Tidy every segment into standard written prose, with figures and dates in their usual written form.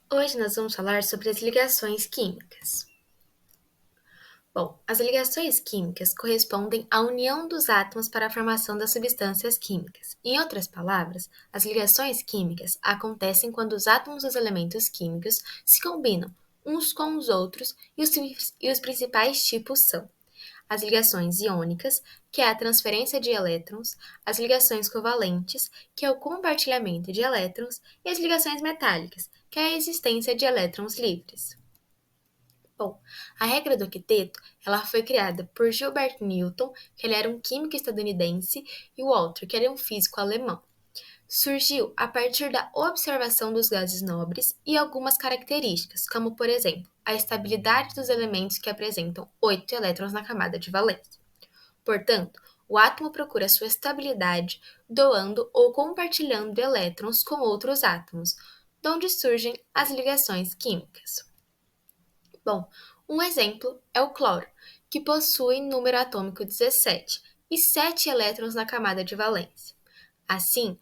Hoje nós vamos falar sobre as ligações químicas. Bom, as ligações químicas correspondem à união dos átomos para a formação das substâncias químicas. Em outras palavras, as ligações químicas acontecem quando os átomos dos elementos químicos se combinam uns com os outros e os principais tipos são as ligações iônicas, que é a transferência de elétrons, as ligações covalentes, que é o compartilhamento de elétrons, e as ligações metálicas, que é a existência de elétrons livres. Bom, a regra do octeto, ela foi criada por Gilbert Newton, que ele era um químico estadunidense, e Walther, que era um físico alemão. Surgiu a partir da observação dos gases nobres e algumas características, como, por exemplo, a estabilidade dos elementos que apresentam 8 elétrons na camada de valência. Portanto, o átomo procura sua estabilidade doando ou compartilhando elétrons com outros átomos, de onde surgem as ligações químicas. Bom, um exemplo é o cloro, que possui número atômico 17 e 7 elétrons na camada de valência. Assim,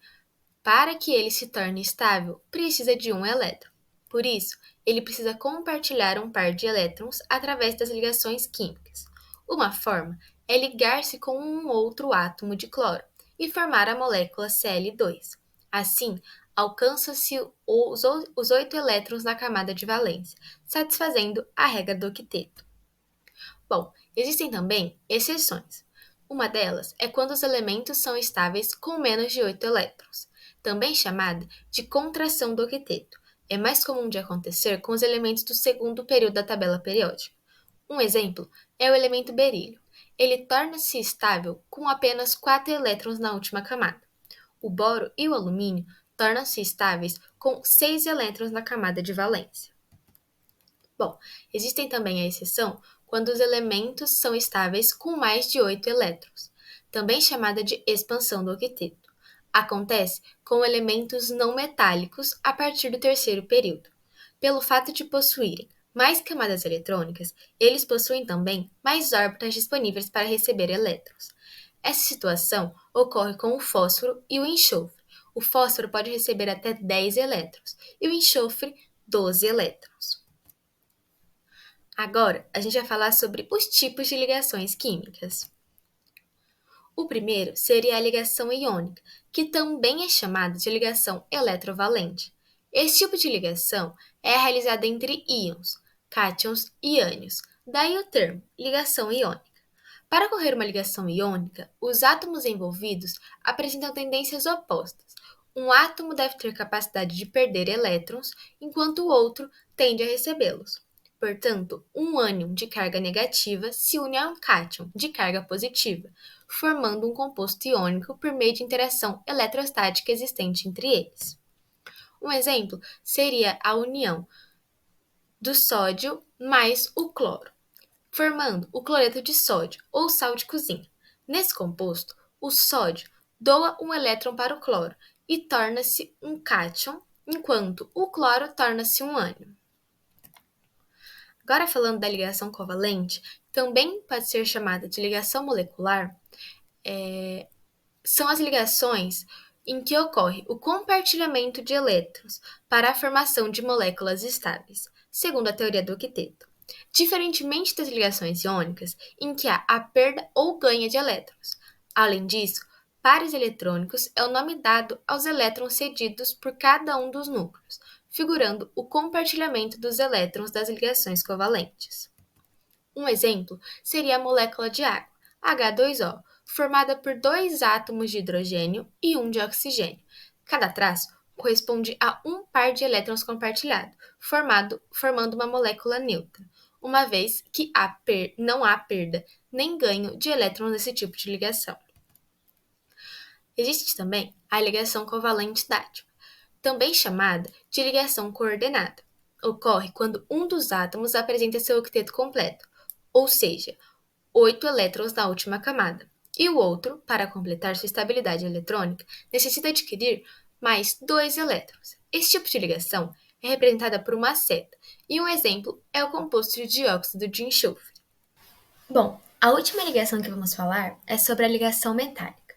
para que ele se torne estável, precisa de um elétron. Por isso, ele precisa compartilhar um par de elétrons através das ligações químicas. Uma forma é ligar-se com um outro átomo de cloro e formar a molécula Cl2. Assim, alcançam-se os 8 elétrons na camada de valência, satisfazendo a regra do octeto. Bom, existem também exceções. Uma delas é quando os elementos são estáveis com menos de 8 elétrons, também chamada de contração do octeto. É mais comum de acontecer com os elementos do segundo período da tabela periódica. Um exemplo é o elemento berílio. Ele torna-se estável com apenas 4 elétrons na última camada. O boro e o alumínio tornam-se estáveis com 6 elétrons na camada de valência. Bom, existem também a exceção quando os elementos são estáveis com mais de 8 elétrons, também chamada de expansão do octeto. Acontece com elementos não metálicos a partir do terceiro período. Pelo fato de possuírem mais camadas eletrônicas, eles possuem também mais órbitas disponíveis para receber elétrons. Essa situação ocorre com o fósforo e o enxofre. O fósforo pode receber até 10 elétrons e o enxofre 12 elétrons. Agora, a gente vai falar sobre os tipos de ligações químicas. O primeiro seria a ligação iônica, que também é chamada de ligação eletrovalente. Esse tipo de ligação é realizada entre íons, cátions e ânions, daí o termo ligação iônica. Para ocorrer uma ligação iônica, os átomos envolvidos apresentam tendências opostas. Um átomo deve ter capacidade de perder elétrons, enquanto o outro tende a recebê-los. Portanto, um ânion de carga negativa se une a um cátion de carga positiva, formando um composto iônico por meio de interação eletrostática existente entre eles. Um exemplo seria a união do sódio mais o cloro, formando o cloreto de sódio ou sal de cozinha. Nesse composto, o sódio doa um elétron para o cloro e torna-se um cátion, enquanto o cloro torna-se um ânion. Agora falando da ligação covalente, também pode ser chamada de ligação molecular, são as ligações em que ocorre o compartilhamento de elétrons para a formação de moléculas estáveis, segundo a teoria do octeto. Diferentemente das ligações iônicas, em que há a perda ou ganho de elétrons. Além disso, pares eletrônicos é o nome dado aos elétrons cedidos por cada um dos núcleos, figurando o compartilhamento dos elétrons das ligações covalentes. Um exemplo seria a molécula de água, H2O, formada por 2 átomos de hidrogênio e um de oxigênio. Cada traço corresponde a um par de elétrons compartilhado, formando uma molécula neutra, uma vez que não há perda nem ganho de elétrons nesse tipo de ligação. Existe também a ligação covalente dádiva, também chamada de ligação coordenada. Ocorre quando um dos átomos apresenta seu octeto completo, ou seja, 8 elétrons na última camada, e o outro, para completar sua estabilidade eletrônica, necessita adquirir mais 2 elétrons. Esse tipo de ligação é representada por uma seta, e um exemplo é o composto de dióxido de enxofre. Bom, a última ligação que vamos falar é sobre a ligação metálica.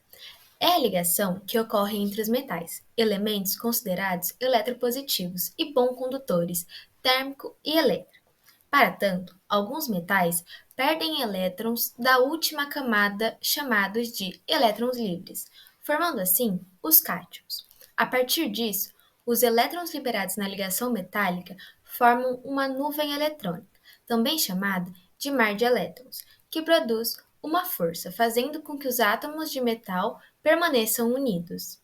É a ligação que ocorre entre os metais, elementos considerados eletropositivos e bons condutores térmico e elétrico. Para tanto, alguns metais perdem elétrons da última camada chamados de elétrons livres, formando assim os cátions. A partir disso, os elétrons liberados na ligação metálica formam uma nuvem eletrônica, também chamada de mar de elétrons, que produz uma força, fazendo com que os átomos de metal permaneçam unidos.